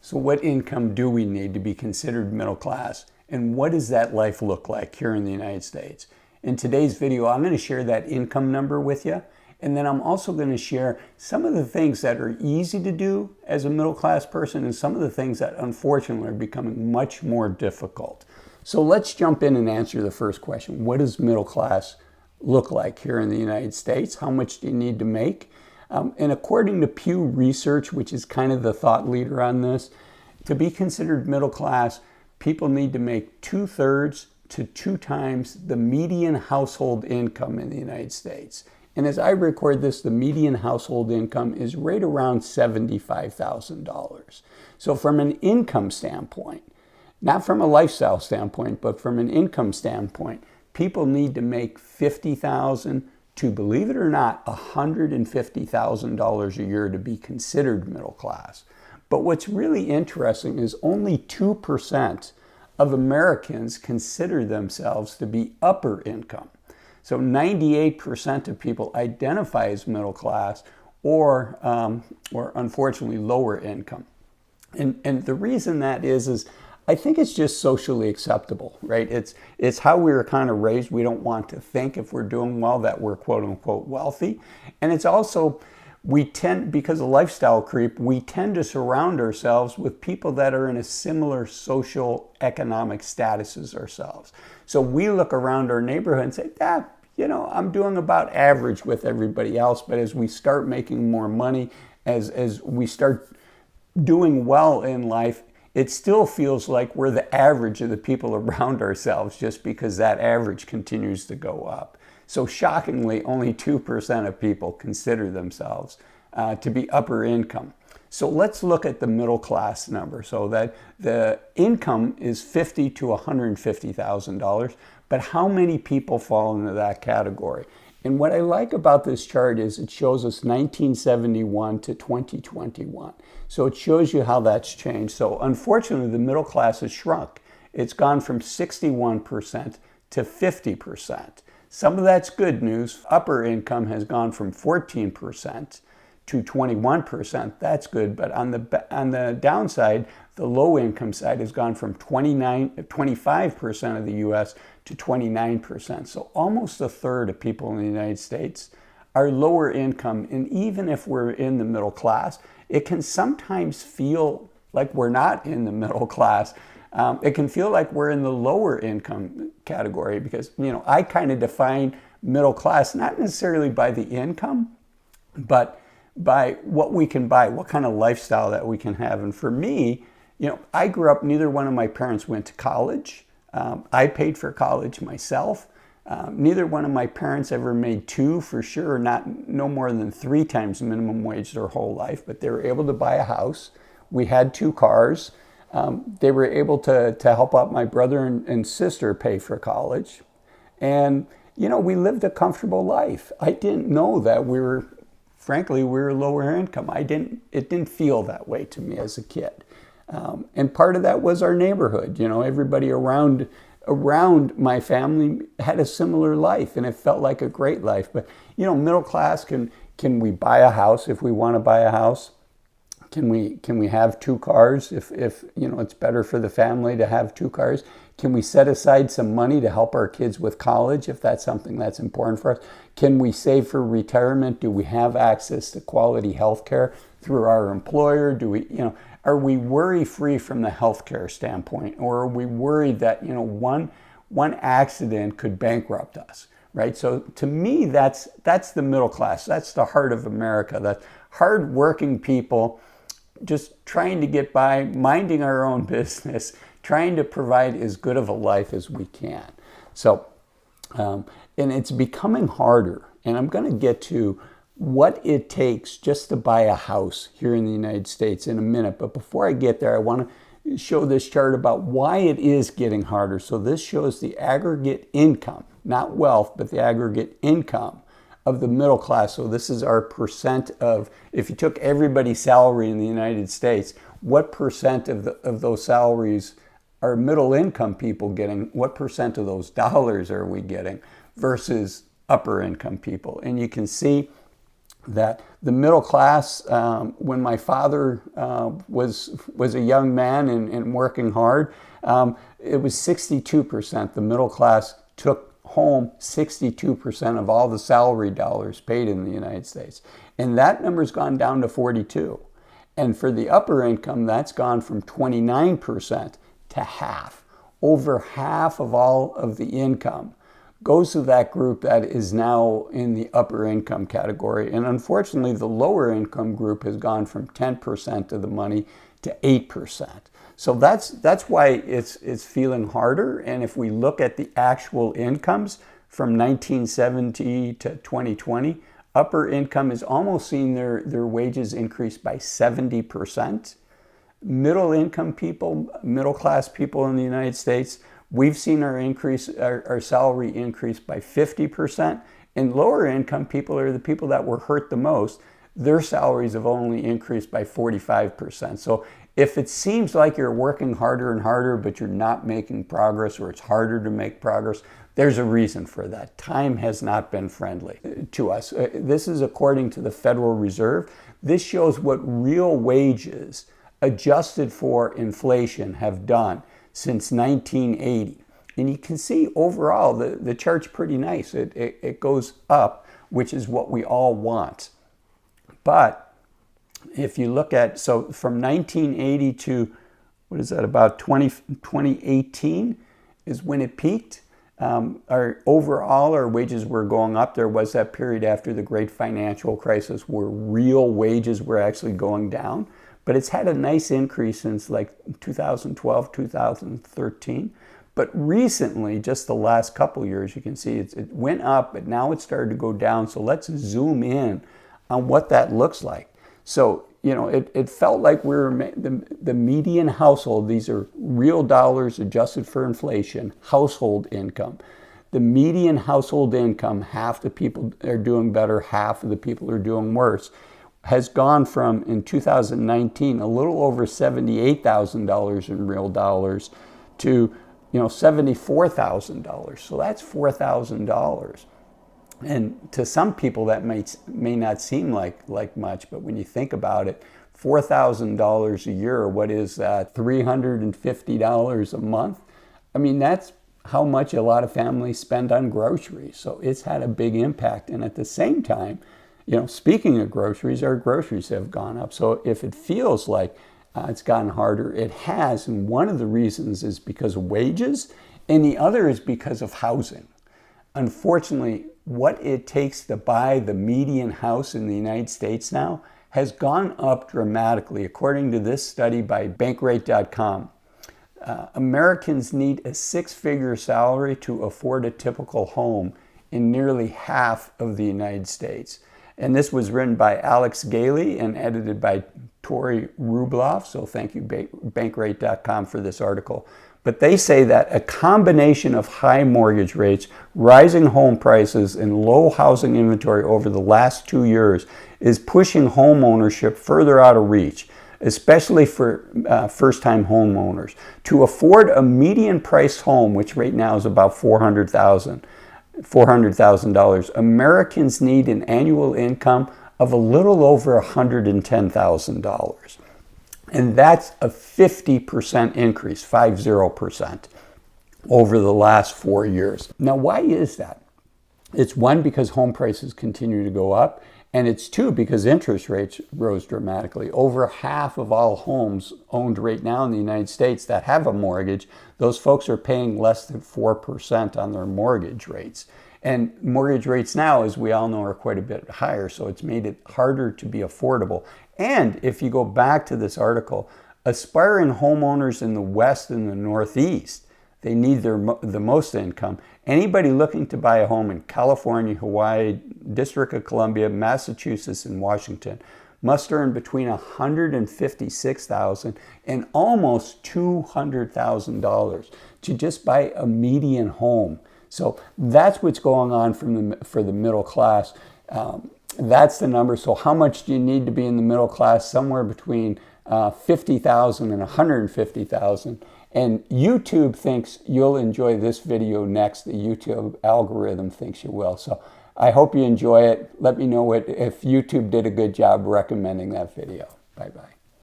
So what income do we need to be considered middle class? And what does that life look like here in the United States? In today's video, I'm going to share that income number with you. And then I'm also going to share some of the things that are easy to do as a middle class person and some of the things that unfortunately are becoming much more difficult. So let's jump in and answer the first question. What does middle class look like here in the United States? How much do you need to make? And according to Pew Research, which is kind of the thought leader on this, to be considered middle class, people need to make 2/3 to 2 times the median household income in the United States. And as I record this, the median household income is right around $75,000. So from an income standpoint, not from a lifestyle standpoint, but from an income standpoint, people need to make $50,000 to, believe it or not, $150,000 a year to be considered middle class. But what's really interesting is only 2% of Americans consider themselves to be upper income. So 98% of people identify as middle class or unfortunately lower income. And the reason that is I think it's just socially acceptable, right? It's how we were kind of raised. We don't want to think if we're doing well that we're quote unquote wealthy. And it's also, because of lifestyle creep, we tend to surround ourselves with people that are in a similar social economic status as ourselves. So we look around our neighborhood and say, I'm doing about average with everybody else. But as we start making more money, as we start doing well in life, it still feels like we're the average of the people around ourselves just because that average continues to go up. So shockingly, only 2% of people consider themselves to be upper income. So let's look at the middle class number. So that the income is $50,000 to $150,000, but how many people fall into that category? And what I like about this chart is it shows us 1971 to 2021. So it shows you how that's changed. So unfortunately, the middle class has shrunk. It's gone from 61% to 50%. Some of that's good news. Upper income has gone from 14% to 21%. That's good. But on the downside, the low income side has gone from 25% of the U.S. to 29%. So almost a third of people in the United States are lower income. And even if we're in the middle class, it can sometimes feel like we're not in the middle class. It can feel like we're in the lower income category because, I kind of define middle class not necessarily by the income, but by what we can buy, what kind of lifestyle that we can have. And for me, I grew up, neither one of my parents went to college. I paid for college myself. Neither one of my parents ever made for sure, no more than 3 times minimum wage their whole life, but they were able to buy a house. We had 2 cars. They were able to help out my brother and sister pay for college. And, we lived a comfortable life. I didn't know that we were lower income. It didn't feel that way to me as a kid. And part of that was our neighborhood. Everybody around my family had a similar life, and it felt like a great life. But middle class, can we buy a house if we want to buy a house? Can we have 2 cars if it's better for the family to have 2 cars? Can we set aside some money to help our kids with college if that's something that's important for us? Can we save for retirement? Do we have access to quality health care through our employer? Are we worry-free from the healthcare standpoint, or are we worried that one accident could bankrupt us, right? So to me, that's the middle class. That's the heart of America. That's hard-working people just trying to get by, minding our own business, trying to provide as good of a life as we can. So, and it's becoming harder. And I'm going to get to what it takes just to buy a house here in the United States in a minute. But before I get there, I want to show this chart about why it is getting harder. So this shows the aggregate income, not wealth, but the aggregate income of the middle class. So this is our percent of, if you took everybody's salary in the United States, what percent of those salaries are middle income people getting? What percent of those dollars are we getting versus upper income people? And you can see that the middle class, when my father was a young man and working hard, it was 62%. The middle class took home 62% of all the salary dollars paid in the United States. And that number's gone down to 42. And for the upper income, that's gone from 29% to half. Over half of all of the income goes to that group that is now in the upper income category. And unfortunately, the lower income group has gone from 10% of the money to 8%. So that's why it's feeling harder. And if we look at the actual incomes from 1970 to 2020, upper income is almost seeing their wages increase by 70%. Middle income people, middle class people in the United States, we've seen our salary increase by 50%. And lower income people are the people that were hurt the most. Their salaries have only increased by 45%. So if it seems like you're working harder and harder, but you're not making progress, or it's harder to make progress, there's a reason for that. Time has not been friendly to us. This is according to the Federal Reserve. This shows what real wages adjusted for inflation have done since 1980. And you can see overall the chart's pretty nice. It goes up, which is what we all want. But if you look at, so from 1980 to, what is that, about 2018 is when it peaked. Our wages were going up. There was that period after the great financial crisis where real wages were actually going down. But it's had a nice increase since like 2012, 2013. But recently, just the last couple years, you can see it went up, but now it's started to go down. So let's zoom in on what that looks like. So, it felt like we were the median household. These are real dollars adjusted for inflation, household income. The median household income, half the people are doing better, half of the people are doing worse, has gone from, in 2019, a little over $78,000 in real dollars to, $74,000. So that's $4,000. And to some people that may not seem like much, but when you think about it, $4,000 a year, what is that, $350 a month? I mean, that's how much a lot of families spend on groceries. So it's had a big impact. And at the same time, speaking of groceries, our groceries have gone up. So if it feels like it's gotten harder, it has. And one of the reasons is because of wages, and the other is because of housing. Unfortunately, what it takes to buy the median house in the United States now has gone up dramatically. According to this study by bankrate.com, Americans need a six-figure salary to afford a typical home in nearly half of the United States. And this was written by Alex Gailey and edited by Tori Rubloff. So thank you, bankrate.com, for this article. But they say that a combination of high mortgage rates, rising home prices, and low housing inventory over the last 2 years is pushing home ownership further out of reach, especially for first-time homeowners. To afford a median price home, which right now is about $400,000, Americans need an annual income of a little over $110,000. And that's a 50% increase, 50%, over the last 4 years. Now, why is that? It's one, because home prices continue to go up, and it's two, because interest rates rose dramatically. Over half of all homes owned right now in the United States that have a mortgage, those folks are paying less than 4% on their mortgage rates. And mortgage rates now, as we all know, are quite a bit higher, so it's made it harder to be affordable. And if you go back to this article, aspiring homeowners in the West and the Northeast, they need the most income. Anybody looking to buy a home in California, Hawaii, District of Columbia, Massachusetts, and Washington must earn between $156,000 and almost $200,000 to just buy a median home. So that's what's going on for the middle class. That's the number. So how much do you need to be in the middle class? Somewhere between $50,000 and $150,000. And YouTube thinks you'll enjoy this video next. The YouTube algorithm thinks you will. So I hope you enjoy it. Let me know if YouTube did a good job recommending that video. Bye-bye.